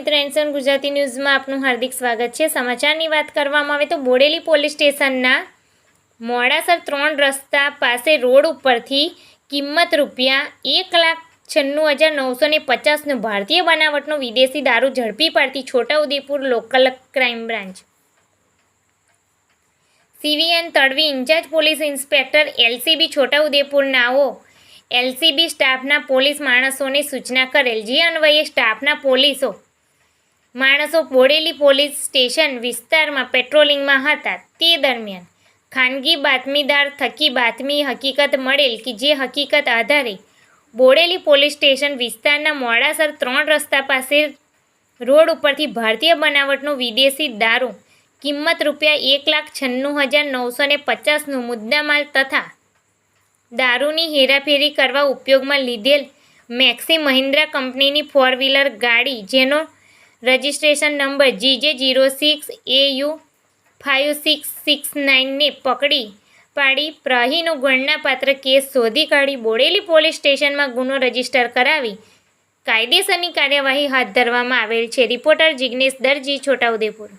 મિત્રો એનસન ગુજરાતી ન્યૂઝમાં આપનું હાર્દિક સ્વાગત છે। સમાચારની વાત કરવામાં આવે તો બોડેલી પોલીસ સ્ટેશનના મોડાસર 3 રસ્તા પાસે રોડ ઉપરથી કિંમત ₹1,96,950નું ભારતીય બનાવટનો વિદેશી દારૂ ઝડપી પાડતી Chhotaudepur local crime branch. CVN Tadvi incharge police inspector LCB છોટાઉદેપુરનાઓ એલસીબી સ્ટાફના પોલીસ માણસોને સૂચના કરેલ, જે અન્વયે સ્ટાફના પોલીસો માણસો બોડેલી પોલીસ સ્ટેશન વિસ્તારમાં પેટ્રોલિંગમાં હતા। તે દરમિયાન ખાનગી બાતમીદાર થકી બાતમી હકીકત મળેલ કે જે હકીકત આધારે બોડેલી પોલીસ સ્ટેશન વિસ્તારના મોડાસર 3 રસ્તા પાસે રોડ ઉપરથી ભારતીય બનાવટનો વિદેશી દારૂ કિંમત ₹1,96,950નું મુદ્દામાલ તથા દારૂની હેરાફેરી કરવા ઉપયોગમાં લીધેલ મેક્સી મહિન્દ્રા કંપનીની 4વ્હીલર ગાડી જેનો રજિસ્ટ્રેશન નંબર GJ06AU5669ને પકડી પાડી પ્રહીનો ગણનાપાત્ર કેસ શોધી કાઢી બોડેલી પોલીસ સ્ટેશનમાં ગુનો રજીસ્ટર કરાવી કાયદેસરની કાર્યવાહી હાથ ધરવામાં આવેલ છે। રિપોર્ટર જિગ્નેશ દરજી, છોટાઉદેપુર।